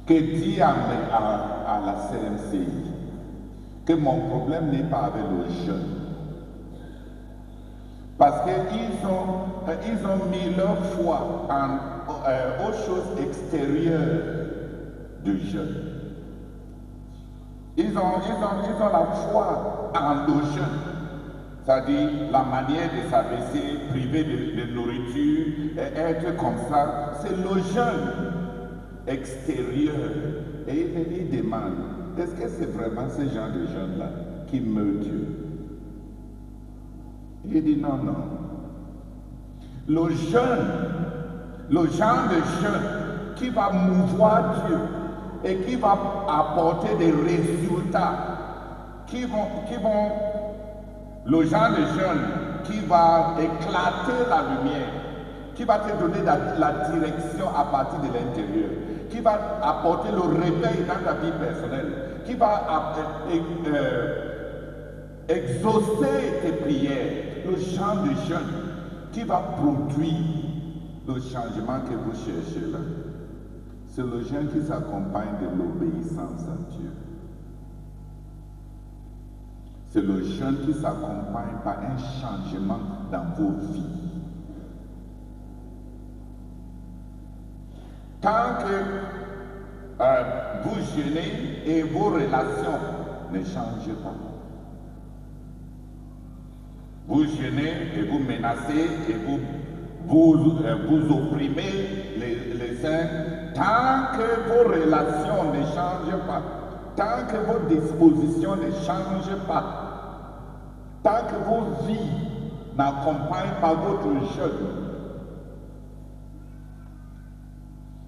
que dit à la CMCI que mon problème n'est pas avec le jeune. Parce qu'ils ont mis leur foi aux choses extérieures du jeune. Ils ont la foi en le jeune. C'est-à-dire la manière de s'abaisser, priver de nourriture, être comme ça. C'est le jeune extérieur. Et il demande, est-ce que c'est vraiment ce genre de jeunes-là qui meurent Dieu? Il dit non, non. Le jeune, le genre de jeune qui va mouvoir Dieu et qui va apporter des résultats le genre de jeune qui va éclater la lumière, qui va te donner la direction à partir de l'intérieur, qui va apporter le réveil dans ta vie personnelle, qui va exaucer tes prières, le genre de jeune qui va produire le changement que vous cherchez là. C'est le jeune qui s'accompagne de l'obéissance à Dieu. C'est le jeune qui s'accompagne par un changement dans vos vies. Tant que vous jeûnez et vos relations ne changent pas. Vous jeûnez et vous menacez et vous opprimez les uns. Tant que vos relations ne changent pas, tant que vos dispositions ne changent pas, tant que vos vies n'accompagnent pas votre jeûne,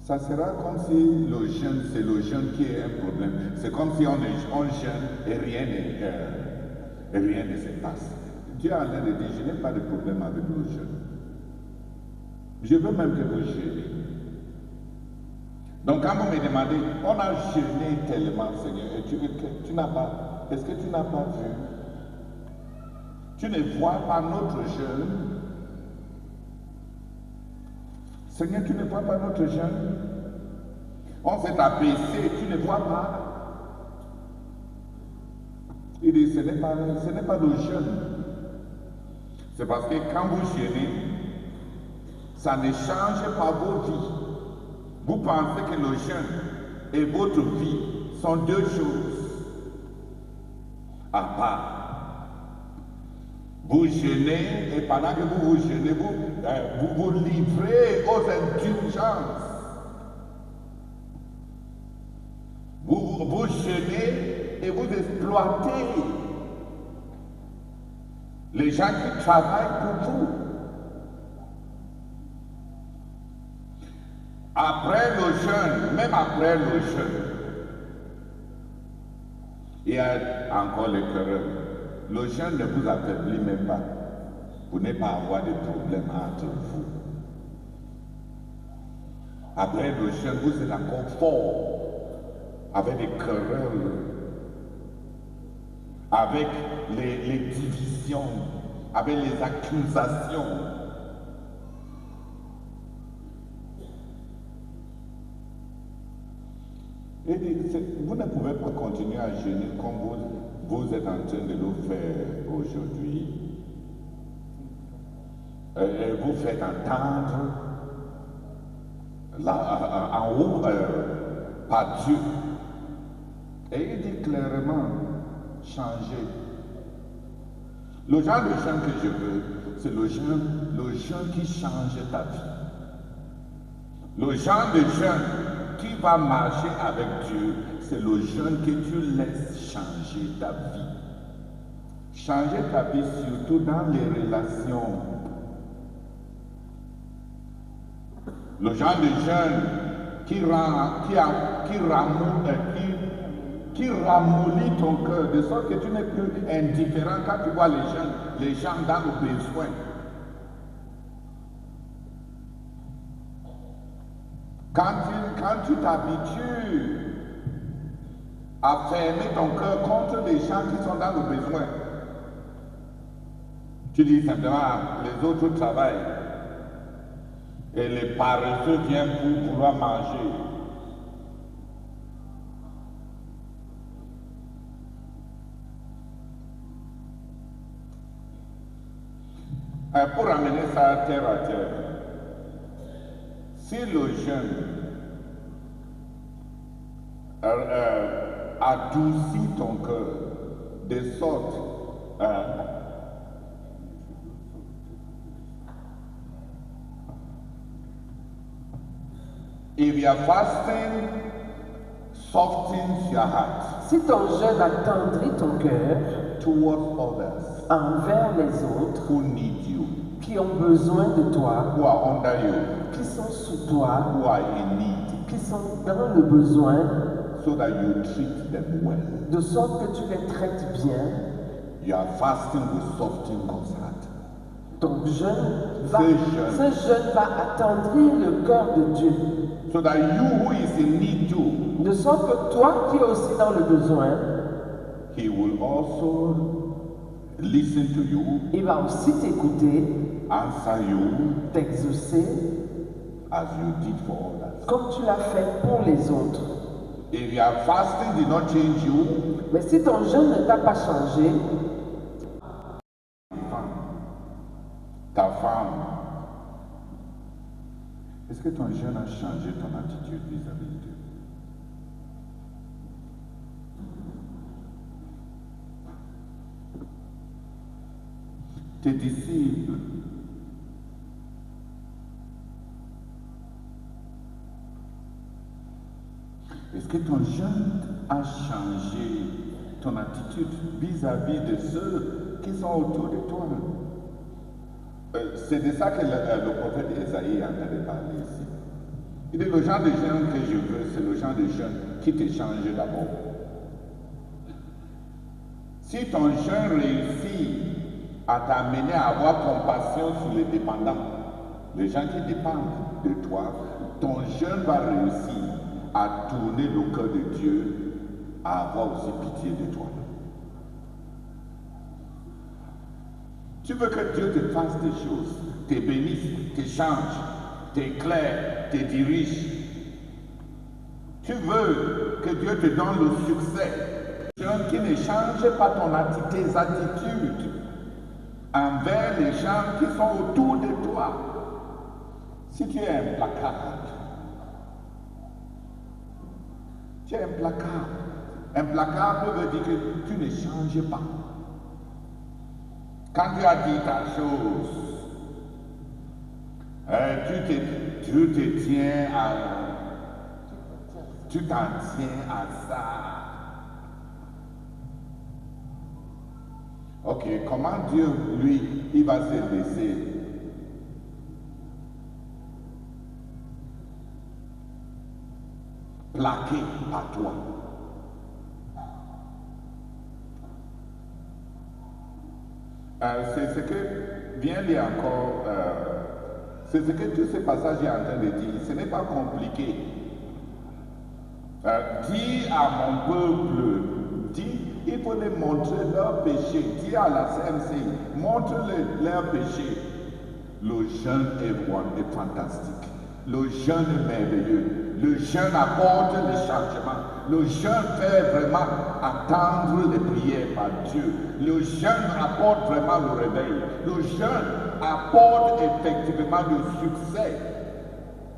ça sera comme si le jeûne, c'est le jeûne qui est un problème. C'est comme si on jeûne et rien ne se passe. Dieu a l'air de dire, je n'ai pas de problème avec le jeûne. Je veux même que vous jeûnez. Donc quand vous me demandez, on a jeûné tellement, Seigneur, et tu n'as pas, est-ce que tu n'as pas vu? Tu ne vois pas notre jeûne? Seigneur, tu ne vois pas notre jeûne? On s'est abaissé, tu ne vois pas? Il dit, ce n'est pas le jeûne. C'est parce que quand vous jeûnez, ça ne change pas vos vies. Vous pensez que le jeûne et votre vie sont deux choses à part. Vous jeûnez et pendant que vous jeûnez, vous livrez aux indulgences. Vous jeûnez et vous exploitez les gens qui travaillent pour vous. Après le jeûne, même après le jeûne, il y a encore les querelles. Le jeûne ne vous affaiblit même pas pour ne pas avoir de problèmes entre vous. Après le jeûne, vous êtes encore fort avec des querelles, avec les divisions, avec les accusations. Et vous ne pouvez pas continuer à jeûner comme vous êtes en train de le faire aujourd'hui. Vous faites entendre en haut par Dieu. Et il dit clairement, changez. Le genre de jeûne que je veux, c'est le jeûne qui change ta vie. Le genre de jeûne qui va marcher avec Dieu, c'est le jeûne que tu laisses changer ta vie. Changer ta vie surtout dans les relations. Le genre de jeûne qui ramollit ton cœur, de sorte que tu n'es plus indifférent quand tu vois les gens dans le besoin. Quand tu t'habitues à fermer ton cœur contre les gens qui sont dans le besoin, tu dis simplement, les autres travaillent et les paresseux viennent pour vouloir manger. Pour amener ça terre à terre, si le jeûne adoucit ton cœur de sorte if your fasting softens your heart Si ton jeûne attendrit ton cœur towards others envers les autres who need you, qui ont besoin de toi, who are under you, qui sont sous toi, who are in need, qui sont dans le besoin, so that you treat them well. de sorte que tu les traites bien, Your fasting will soften God's heart. ton jeûne va, Ce jeûne. ce jeûne va attendrir le cœur de Dieu. So that you who is in need too, De sorte que toi qui es aussi dans le besoin, he will also listen to you, il va aussi t'écouter, answer you t'exaucer, as you did for others. comme tu l'as fait pour les autres. If your fasting did not change you, Mais si ton jeûne ne t'a pas changé, ta femme, est-ce que ton jeûne a changé ton attitude vis-à-vis de Dieu? Tes disciples, est-ce que ton jeûne a changé ton attitude vis-à-vis de ceux qui sont autour de toi? C'est de ça que le prophète Esaïe est en train de parler ici. Il dit, le genre de jeûne que je veux, c'est le genre de jeûne qui te change d'abord. Si ton jeûne réussit à t'amener à avoir compassion sur les dépendants, les gens qui dépendent de toi, ton jeûne va réussir à tourner le cœur de Dieu, à avoir aussi pitié de toi. Tu veux que Dieu te fasse des choses, te bénisse, te change, t'éclaire, te dirige. Tu veux que Dieu te donne le succès. Jeûne qui ne change pas tes attitudes envers les gens qui sont autour de toi. Si tu es implacable, tu es implacable. Implacable veut dire que tu ne changes pas. Quand tu as dit ta chose, tu te tiens à... Tu t'en tiens à ça. Ok, comment Dieu, lui, il va se laisser plaquer par toi? C'est ce que, viens lire encore, c'est ce que tous ces passages est en train de dire. Ce n'est pas compliqué. Dis à mon peuple, dis, il faut les montrer leur péché. Dis à la CMC, montre-les leur péché. Le jeûne est fantastique. Le jeûne est merveilleux. Le jeûne apporte le changement. Le jeûne fait vraiment attendre les prières par Dieu. Le jeûne apporte vraiment le réveil. Le jeûne apporte effectivement le succès.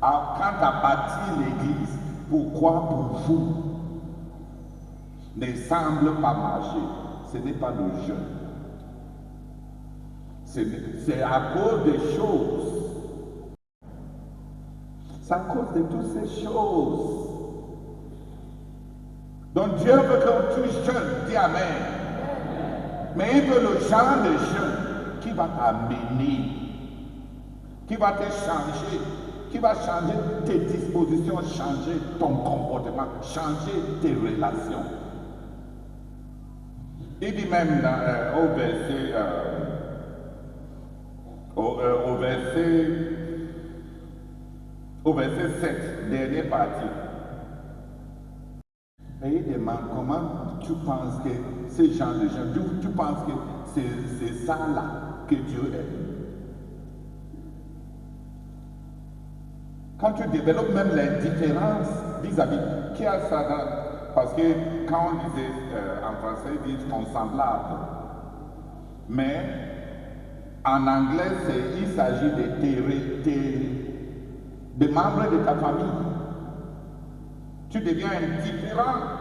Quand tu as bâti l'église, pourquoi pour vous ne semble pas marcher? Ce n'est pas le jeûne. C'est à cause des choses. C'est à cause de toutes ces choses. Donc Dieu veut que tu jeûnes, dis Amen. Mais il veut le genre de jeûne qui va t'amener, qui va te changer, qui va changer tes dispositions, changer ton comportement, changer tes relations. Il dit même au verset... au verset 7, dernière partie. Et il demande comment tu penses que ces gens de gens, tu penses que c'est ça là que Dieu aime. Quand tu développes même l'indifférence vis-à-vis, qui a ça dans, parce que quand on disait en français, ils disent ton semblable. Mais En anglais, il s'agit de membres de ta famille. Tu deviens indifférent